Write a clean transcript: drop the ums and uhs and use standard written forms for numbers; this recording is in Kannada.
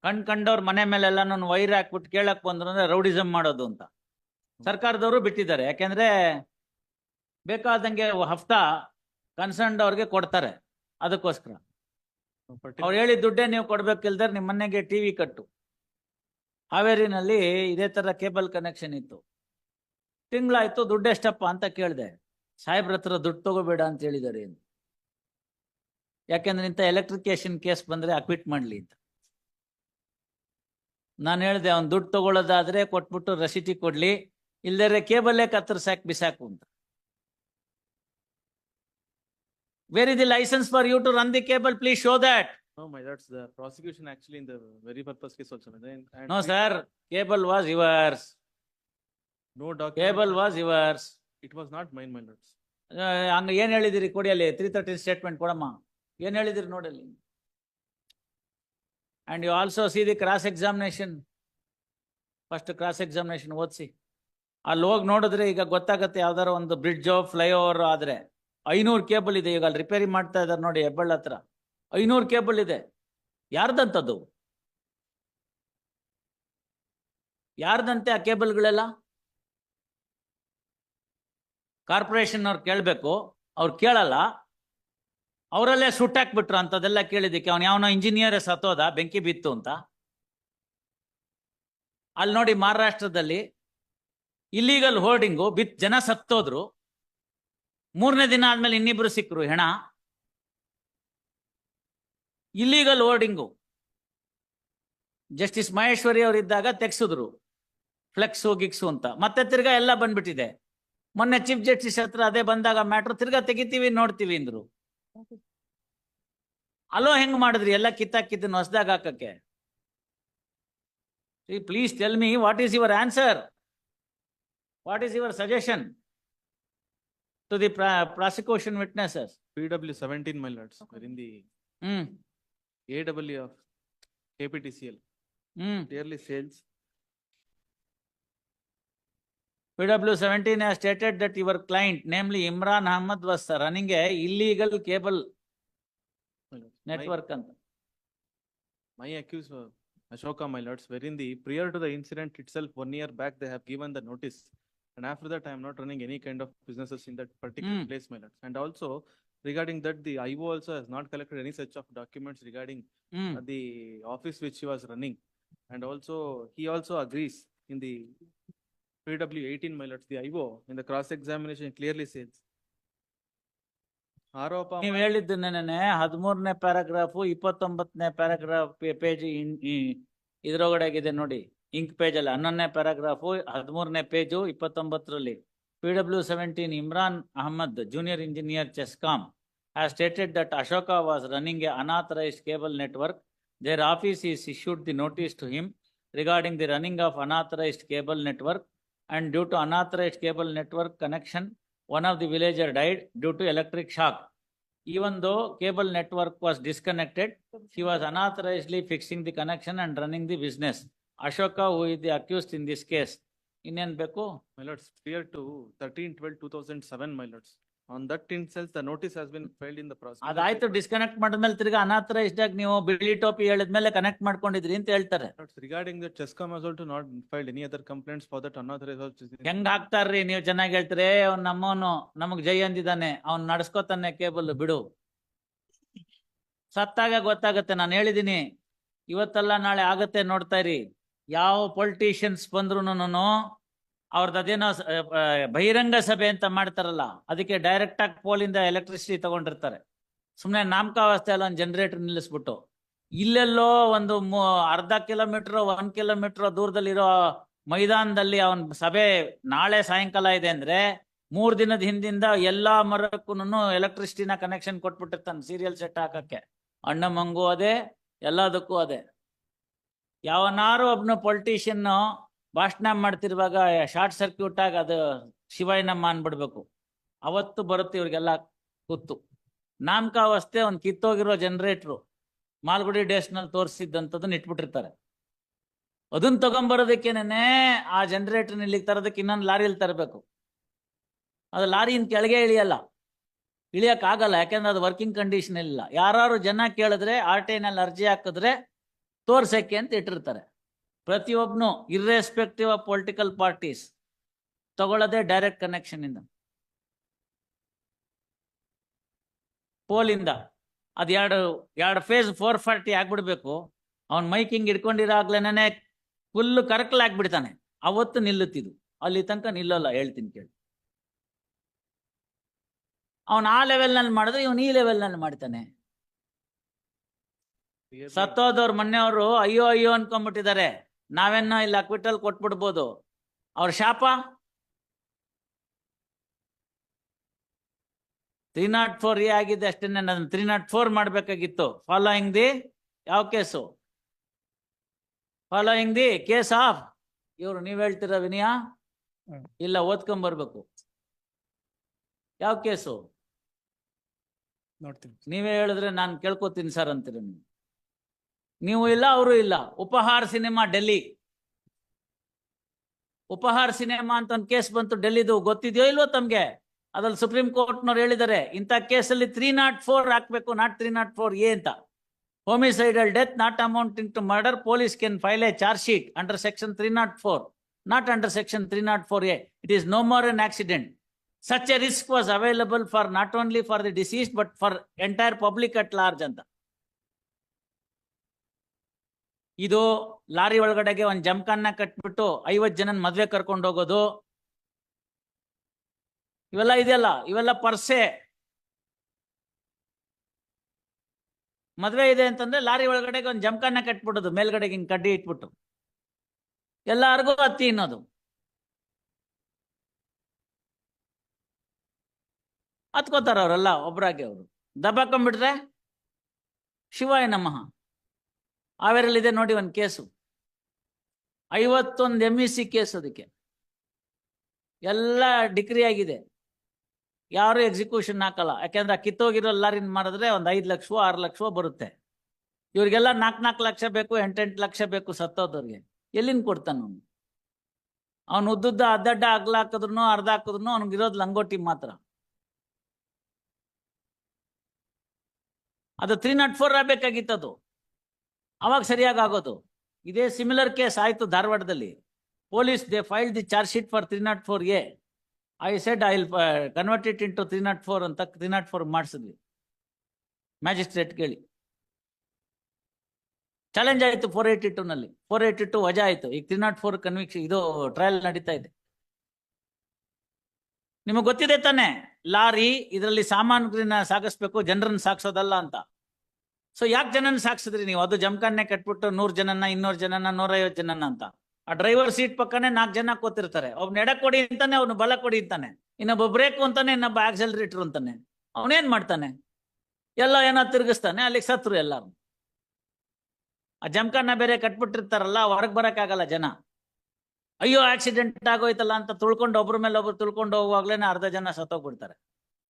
ಕಂಡವ್ರ ಮನೆ ಮೇಲೆಲ್ಲ ನಾನು ವೈರ್ ಹಾಕ್ಬಿಟ್ಟು ಕೇಳಕ್ ಬಂದ್ರು ಅಂದ್ರೆ ರೌಡಿಸಮ್ ಮಾಡೋದು ಅಂತ ಸರ್ಕಾರದವರು ಬಿಟ್ಟಿದ್ದಾರೆ. ಯಾಕೆಂದ್ರೆ ಬೇಕಾದಂಗೆ ಹಫ್ತಾ ಕನ್ಸರ್ನ್ಡ್ ಅವ್ರಿಗೆ ಕೊಡ್ತಾರೆ. ಅದಕ್ಕೋಸ್ಕರ ಅವ್ರು ಹೇಳಿದ ದುಡ್ಡೇ ನೀವು ಕೊಡ್ಬೇಕಿಲ್ದಾರೆ ನಿಮ್ಮ ಮನೆಗೆ ಟಿವಿ ಕಟ್ಟು. ಹಾವೇರಿನಲ್ಲಿ ಇದೇ ತರ ಕೇಬಲ್ ಕನೆಕ್ಷನ್ ಇತ್ತು. ತಿಂಗಳಾಯ್ತು, ದುಡ್ಡು ಎಷ್ಟಪ್ಪ ಅಂತ ಕೇಳಿದೆ. ಸಾಹೇಬ್ರ ಹತ್ರ ದುಡ್ಡು ತಗೋಬೇಡ ಅಂತ ಹೇಳಿದ್ದಾರೆ. ಯಾಕೆಂದ್ರೆ ಇಂಥ ಎಲೆಕ್ಟ್ರಿಕೇಶನ್ ಕೇಸ್ ಬಂದ್ರೆ ಅಕ್ವಿಟ್ ಮಾಡ್ಲಿ ಅಂತ ನಾನು ಹೇಳಿದೆ. ಅವ್ನು ದುಡ್ಡು ತಗೊಳ್ಳೋದಾದ್ರೆ ಕೊಟ್ಬಿಟ್ಟು ರಸೀಟಿ ಕೊಡ್ಲಿ, ಇಲ್ದರೆ ಕೇಬಲ್ಲೇ ಕತ್ತರಿಸಾಕ್ ಬಿಸಾಕು ಅಂತ. Where is the licence for you to run the cable? Please show that. No, my lords, the prosecution actually in the very purpose case also. No, sir. Cable was yours. No document. Cable was yours. It was not mine, my lords. ಹಂಗ ಏನ್ ಹೇಳಿದಿರಿ ಕೊಡಿ ಅಲ್ಲಿ 313 ಸ್ಟೇಟ್ಮೆಂಟ್ ಕೊಡಮ್ಮ. ಏನ್ ಹೇಳಿದಿರಿ ನೋಡಲ್ಲಿ. And you also see the cross examination. First cross examination ಓದಿಸಿ. ಅಲ್ಲಿ ಹೋಗಿ ನೋಡಿದ್ರೆ ಈಗ ಗೊತ್ತಾಗತ್ತೆ. ಯಾವ್ದಾರ ಒಂದು ಬ್ರಿಡ್ಜ್ ಫ್ಲೈಓವರ್ ಆದ್ರೆ 500 ಕೇಬಲ್ ಇದೆ. ಈಗ ಅಲ್ಲಿ ರಿಪೇರಿ ಮಾಡ್ತಾ ಇದಾರೆ ನೋಡಿ ಹೆಬ್ಬಳ್ಳ ಹತ್ರ. 500 ಕೇಬಲ್ ಇದೆ. ಯಾರ್ದಂತದ್ದು? ಯಾರ್ದಂತೆ ಆ ಕೇಬಲ್ಗಳೆಲ್ಲ? ಕಾರ್ಪೊರೇಷನ್ ಅವ್ರು ಕೇಳಬೇಕು, ಅವ್ರು ಕೇಳಲ್ಲ. ಅವರಲ್ಲೇ ಸುಟ್ಟಾಕ್ಬಿಟ್ರು ಅಂತದೆಲ್ಲ ಕೇಳಿದ್ದಕ್ಕೆ. ಅವನು ಯಾವನೋ ಇಂಜಿನಿಯರ್ ಸತ್ತೋದ, ಬೆಂಕಿ ಬಿತ್ತು ಅಂತ. ಅಲ್ಲಿ ನೋಡಿ ಮಹಾರಾಷ್ಟ್ರದಲ್ಲಿ ಇಲ್ಲೀಗಲ್ ಹೋರ್ಡಿಂಗು ಬಿತ್ ಜನ ಸತ್ತೋದ್ರು. 3ನೇ ದಿನ ಆದ್ಮೇಲೆ ಇನ್ನಿಬ್ರು ಸಿಕ್ಕರು ಹೆಣ. ಇಲ್ಲೀಗಲ್ ಹೋರ್ಡಿಂಗು ಜಸ್ಟಿಸ್ ಮಹೇಶ್ವರಿ ಅವರಿದ್ದಾಗ ತೆಗ್ಸಿದ್ರು ಫ್ಲೆಕ್ಸು ಗಿಕ್ಸು ಅಂತ. ಮತ್ತೆ ತಿರ್ಗಾ ಎಲ್ಲ ಬಂದ್ಬಿಟ್ಟಿದೆ. ಮೊನ್ನೆ ಚೀಫ್ ಜಸ್ಟಿಸ್ ಹತ್ರ ಅದೇ ಬಂದಾಗ ಮ್ಯಾಟ್ರ್ ತಿರ್ಗಾ ತೆಗಿತೀವಿ ನೋಡ್ತೀವಿ ಅಂದ್ರು. ಅಲ್ಲೋ ಹೆಂಗ್ ಮಾಡಿದ್ರಿ ಎಲ್ಲ ಕಿತ್ತಾಕಿದ್ದನ್ನು ಹೊಸದಾಗ ಹಾಕಕ್ಕೆ? Please tell me what is your answer, what is your suggestion to the prosecution witnesses? PW 17, my lords, wherein the AW of KPTCL clearly says. PW 17 has stated that your client, namely Imran Ahmad, was running a illegal cable network. My accused Ashoka, my lords, wherein the prior to the incident itself, 1 year back, they have given the notice, and after that, I am not running any kind of businesses in that particular place, my lords. And also, regarding that, the IO also has not collected any such of documents regarding the office which he was running. And also, he also agrees in the PW 18, my lords, the IO in the cross-examination clearly says. ನೀವು ಹೇಳಿದ್ದು ನೆನೆ 13ನೇ ಪ್ಯಾರಾಗ್ರಾಫ್ 29ನೇ ಪ್ಯಾರಾಗ್ರಾಫ್ ಪೇಜ್ ಇದ್ರೊಳಗಡೆ ನೋಡಿ, ಇಂಕ್ ಪೇಜ್ ಅಲ್ಲಿ 11ನೇ paragraph 13ನೇ page 29ರಲ್ಲಿ. PW 17 Imran Ahmad, junior engineer Chescom, has stated that Ashoka was running a unauthorized cable network. Their office is issued the notice to him regarding the running of unauthorized cable network, and due to unauthorized cable network connection, one of the villager died due to electric shock. Even though cable network was disconnected, he was unauthorizedly fixing the connection and running the business. Ashoka, who is the accused in this case. ಇನ್ನೇನ್ ಬೇಕು? My lords, prior to 13/12/2007, my lords, on that itself the notice has been filed in the process. ಅದಾಯ್ತು, ಡಿಸ್ಕನೆಕ್ಟ್ ಮಾಡಿದ್ಮೇಲೆ ತಿರ್ಗಾ ಅನಾಥರೈಸ್ಡ್ ಆಗಿ ನೀವು ಬಿಳಿ ಟೋಪಿ ಹೇಳಿದ್ಮೇಲೆ ಕನೆಕ್ಟ್ ಮಾಡ್ಕೊಂಡಿದ್ರಿ ಅಂತ ಹೇಳ್ತಾರೆ. Regarding the Chescom has also not filed any other complaints for that unauthorized. ಹೆಂಗ್ ಹಾಕ್ತಾರ್ರಿ ನೀವು? ಚೆನ್ನಾಗಿ ಹೇಳ್ತಾರೆ. ಅವ್ನ್ ನಮ್ಮವನು ನಮಗ್ ಜೈ ಅಂದಿದ್ದಾನೆ, ಅವ್ನ್ ನಡ್ಸ್ಕೊತಾನೆ ಕೇಬಲ್ ಬಿಡು. ಸತ್ತಾಗ ಗೊತ್ತಾಗತ್ತೆ. ನಾನು ಹೇಳಿದೀನಿ, ಇವತ್ತಲ್ಲ ನಾಳೆ ಆಗತ್ತೆ, ನೋಡ್ತಾ ಇರಿ. ಯಾವ ಪೊಲಿಟಿಷಿಯನ್ಸ್ ಬಂದ್ರು ಅವ್ರದ್ದು ಅದೇನೋ ಬಹಿರಂಗ ಸಭೆ ಅಂತ ಮಾಡ್ತಾರಲ್ಲ, ಅದಕ್ಕೆ ಡೈರೆಕ್ಟ್ ಆಗಿ ಪೋಲಿಂದ ಎಲೆಕ್ಟ್ರಿಸಿಟಿ ತಗೊಂಡಿರ್ತಾರೆ. ಸುಮ್ಮನೆ ನಾಮಕಾವಸ್ಥೆ ಅಲ್ಲ, ಒಂದು ಜನರೇಟರ್ ನಿಲ್ಲಿಸ್ಬಿಟ್ಟು ಇಲ್ಲೆಲ್ಲೋ ಒಂದು ಅರ್ಧ ಕಿಲೋಮೀಟರ್ 1 ಕಿಲೋಮೀಟರ್ ದೂರದಲ್ಲಿರೋ ಮೈದಾನದಲ್ಲಿ ಅವನ್ ಸಭೆ ನಾಳೆ ಸಾಯಂಕಾಲ ಇದೆ ಅಂದ್ರೆ 3 ದಿನದ ಹಿಂದಿಂದ ಎಲ್ಲಾ ಮರಕ್ಕೂ ಎಲೆಕ್ಟ್ರಿಸಿಟಿನ ಕನೆಕ್ಷನ್ ಕೊಟ್ಬಿಟ್ಟಿರ್ತಾನೆ ಸೀರಿಯಲ್ ಸೆಟ್ ಹಾಕಕ್ಕೆ. ಅಣ್ಣ ಮಂಗು ಅದೇ, ಎಲ್ಲದಕ್ಕೂ ಅದೇ. ಯಾವನಾರು ಒಬ್ನು ಪೊಲಿಟಿಷಿಯನ್ ಭಾಷಣ ಮಾಡ್ತಿರುವಾಗ ಶಾರ್ಟ್ ಸರ್ಕ್ಯೂಟ್ ಆಗಿ ಅದು ಶಿವಾಯನಮ್ಮ ಅನ್ಬಿಡ್ಬೇಕು, ಅವತ್ತು ಬರುತ್ತೆ ಇವ್ರಿಗೆಲ್ಲ ಕೂತು. ನಾಮಕಾವಸ್ಥೆ ಒಂದು ಕಿತ್ತೋಗಿರೋ ಜನರೇಟ್ರು ಮಾಲ್ಗುಡಿ ಡೇಸ್ನಲ್ಲಿ ತೋರಿಸಿದ್ದಂಥದ್ದನ್ನ ಇಟ್ಬಿಟ್ಟಿರ್ತಾರೆ. ಅದನ್ನ ತಗೊಂಬರೋದಕ್ಕೇನೆ ಆ ಜನರೇಟರ್ನ ಇಲ್ಲಿಗೆ ತರೋದಕ್ಕೆ ಇನ್ನೊಂದು ಲಾರಿಯಲ್ಲಿ ತರಬೇಕು. ಅದು ಲಾರಿಯಿಂದ ಕೆಳಗೆ ಇಳಿಯಲ್ಲ, ಇಳಿಯಕ್ಕಾಗಲ್ಲ, ಯಾಕೆಂದ್ರೆ ಅದು ವರ್ಕಿಂಗ್ ಕಂಡೀಷನ್ ಇಲ್ಲ. ಯಾರು ಜನ ಕೇಳಿದ್ರೆ RTI ನಲ್ಲಿ ಅರ್ಜಿ ಹಾಕಿದ್ರೆ ತೋರ್ಸಕ್ಕೆ ಅಂತ ಇಟ್ಟಿರ್ತಾರೆ. ಪ್ರತಿಯೊಬ್ನು ಇರ್ರೆಸ್ಪೆಕ್ಟಿವ್ ಆಫ್ ಪೊಲಿಟಿಕಲ್ ಪಾರ್ಟೀಸ್ ತಗೊಳ್ಳೋದೇ ಡೈರೆಕ್ಟ್ ಕನೆಕ್ಷನ್ ಇಂದ, ಪೋಲಿಂದ. ಅದ್ ಎರಡು ಫೇಸ್ 440 ಆಗ್ಬಿಡ್ಬೇಕು. ಅವ್ನ್ ಮೈಕಿಂಗ್ ಹಿಡ್ಕೊಂಡಿರಾಗ್ಲೇನೆ ಫುಲ್ ಕರಕಲಾಗ್ಬಿಡ್ತಾನೆ, ಅವತ್ತು ನಿಲ್ಲುತ್ತಿದ್ದು. ಅಲ್ಲಿ ತನಕ ನಿಲ್ಲಲ್ಲ, ಹೇಳ್ತೀನಿ ಕೇಳಿ. ಅವನ್ ಆ ಲೆವೆಲ್ ನಲ್ಲಿ ಮಾಡಿದ್ರೆ ಇವನ್ ಈ ಲೆವೆಲ್ ನಲ್ಲಿ ಮಾಡ್ತಾನೆ. Clearly- ಸತ್ತೋದವ್ರ ಮೊನ್ನೆಯವರು ಅಯ್ಯೋ ಅಯ್ಯೋ ಅನ್ಕೊಂಡ್ಬಿಟ್ಟಿದ್ದಾರೆ. ನಾವೇನೋ ಇಲ್ಲಿ ಅಕ್ವಿಟಲ್ ಕೊಟ್ಬಿಡ್ಬೋದು. ಅವ್ರ ಶಾಪ 304A ಆಗಿದೆ ಅಷ್ಟೇನೆ. ನಾನು 304 ಮಾಡ್ಬೇಕಾಗಿತ್ತು. ಫಾಲೋಯಿಂಗ್ ದಿ ಯಾವ case? Following the case of ಇವ್ರು. ನೀವ್ ಹೇಳ್ತೀರ ವಿನಯ? ಇಲ್ಲ, ಓದ್ಕೊಂಡ್ ಬರ್ಬೇಕು. ಯಾವ ಕೇಸು? ನೋಡ್ತೀನಿ. ನೀವೇ ಹೇಳಿದ್ರೆ ನಾನು ಕೇಳ್ಕೊತೀನಿ ಸರ್ ಅಂತೀರ ನೀವು ಇಲ್ಲ, ಅವರು ಇಲ್ಲ. ಉಪಹಾರ್ ಸಿನಿಮಾ ಡೆಲ್ಲಿ, ಉಪಹಾರ್ ಸಿನಿಮಾ ಅಂತ ಒಂದು ಕೇಸ್ ಬಂತು ಡೆಲ್ಲಿದು, ಗೊತ್ತಿದೆಯೋ ಇಲ್ವೋ ತಮ್ಗೆ? ಅದ್ರಲ್ಲಿ ಸುಪ್ರೀಂ ಕೋರ್ಟ್ನವ್ರು ಹೇಳಿದ್ದಾರೆ ಇಂಥ ಕೇಸಲ್ಲಿ 304 ಹಾಕ್ಬೇಕು, ನಾಟ್ 304A ಅಂತ. Homicidal death not amounting to murder, police can file a charge sheet under section 304, not under section 304A. It is no more an accident. Such a risk was available for not only for the deceased but for entire public at large ಅಂತ. ಇದು ಲಾರಿ ಒಳಗಡೆಗೆ ಒಂದು ಜಮಖಾನ ಕಟ್ಬಿಟ್ಟು 50 ಜನನ್ ಮದ್ವೆ ಕರ್ಕೊಂಡು ಹೋಗೋದು, ಇವೆಲ್ಲ ಇದೆಯಲ್ಲ, ಇವೆಲ್ಲ ಪರ್ಸೆ. ಮದ್ವೆ ಇದೆ ಅಂತಂದ್ರೆ ಲಾರಿ ಒಳಗಡೆಗೆ ಒಂದು ಜಮಖಾನ ಕಟ್ಬಿಡೋದು, ಮೇಲ್ಗಡೆಗೆ ಹಿಂಗ್ ಕಡ್ಡಿ ಇಟ್ಬಿಟ್ಟು ಎಲ್ಲಾರ್ಗೂ ಹತ್ತಿ ಅನ್ನೋದು. ಹತ್ಕೋತಾರ ಅವರೆಲ್ಲ ಒಬ್ರಾಗಿ. ಅವರು ದಬ್ಬಾಕೊಂಡ್ಬಿಟ್ರೆ ಶಿವಾಯ ನಮಃ. ಹಾವೇರಲ್ಲಿದೆ ನೋಡಿ ಒಂದು ಕೇಸು, 51 MEC ಕೇಸ್. ಅದಕ್ಕೆ ಎಲ್ಲ ಡಿಗ್ರಿ ಆಗಿದೆ, ಯಾರು ಎಕ್ಸಿಕ್ಯೂಷನ್ ಹಾಕಲ್ಲ. ಯಾಕೆಂದ್ರೆ ಕಿತ್ತೋಗಿರೋ ಲಾರಿನ ಮಾಡಿದ್ರೆ ಒಂದು 5 ಲಕ್ಷವೋ 6 ಲಕ್ಷವೋ ಬರುತ್ತೆ. ಇವ್ರಿಗೆಲ್ಲ 4 ಲಕ್ಷ ಬೇಕು, 8 ಲಕ್ಷ ಬೇಕು ಸತ್ತೋದವ್ರಿಗೆ. ಎಲ್ಲಿಂದ ಕೊಡ್ತಾನ ಅವನು? ಅವನು ಉದ್ದುದ್ದ ಅಡ್ಡಡ್ಡ ಅಗ್ಲ ಹಾಕಿದ್ರು ಅರ್ಧ ಹಾಕಿದ್ರು ಅವ್ನಿಗಿರೋದು ಲಂಗೋಟಿ ಮಾತ್ರ. ಅದು 304 ಆಗ್ಬೇಕಾಗಿತ್ತದು, ಅವಾಗ ಸರಿಯಾಗಿ ಆಗೋದು. ಇದೇ ಸಿಮಿಲರ್ ಕೇಸ್ ಆಯ್ತು ಧಾರವಾಡದಲ್ಲಿ. Police they filed the charge sheet for 304A. I said I will convert it into 304 ಅಂತ 304 ಮಾಡಿಸಿದ್ವಿ. ಮ್ಯಾಜಿಸ್ಟ್ರೇಟ್ ಕೇಳಿ ಚಾಲೆಂಜ್ ಆಯ್ತು 482 ನಲ್ಲಿ. 482 ವಜಾ ಆಯ್ತು. ಈಗ 304 ಕನ್ವಿಕ್ಷನ್, ಇದು ಟ್ರಯಲ್ ನಡೀತಾ ಇದೆ. ನಿಮಗೆ ಗೊತ್ತಿದೆ ತಾನೆ, ಲಾರಿ ಇದರಲ್ಲಿ ಸಾಮಾನುಗಳನ್ನ ಸಾಗಿಸ್ಬೇಕು, ಜನರನ್ನ ಸಾಗಿಸೋದಲ್ಲ ಅಂತ. ಸೊ ಯಾಕೆ ಜನನ ಸಾಗಿಸಿದ್ರಿ ನೀವು? ಅದು ಜಮಖಾನೆ ಕಟ್ಬಿಟ್ಟು 100 ಜನನ, 200 ಜನನ, 150 ಜನನ ಅಂತ. ಆ ಡ್ರೈವರ್ ಸೀಟ್ ಪಕ್ಕನೆ 4 ಜನ ಕೂತಿರ್ತಾರೆ. ಒಬ್ಬ ಎಡ ಕೊಡಿ ಅಂತಾನೆ, ಅವನು ಬಲ ಕೊಡಿ ಅಂತಾನೆ, ಇನ್ನೊಬ್ಬ ಬ್ರೇಕ್ ಅಂತಾನೆ, ಇನ್ನೊಬ್ಬ ಆಕ್ಸಲರೇಟರ್ ಅಂತಾನೆ. ಅವನೇನ್ ಮಾಡ್ತಾನೆ? ಎಲ್ಲ ಏನೋ ತಿರುಗಿಸ್ತಾನೆ, ಅಲ್ಲಿಗೆ ಸತ್ರು ಎಲ್ಲಾರು. ಆ ಜಮಖಾನ ಬೇರೆ ಕಟ್ಬಿಟ್ಟಿರ್ತಾರಲ್ಲ, ಹೊರಗೆ ಬರಕ್ಕಾಗಲ್ಲ ಜನ. ಅಯ್ಯೋ ಆಕ್ಸಿಡೆಂಟ್ ಆಗೋಯ್ತಲ್ಲ ಅಂತ ತುಳ್ಕೊಂಡು ಒಬ್ರ ಮೇಲೆ ಒಬ್ರು ತುಳ್ಕೊಂಡು ಹೋಗುವಾಗ್ಲೇನೆ ಅರ್ಧ ಜನ ಸತ್ತೋಗ್ಬಿಡ್ತಾರೆ.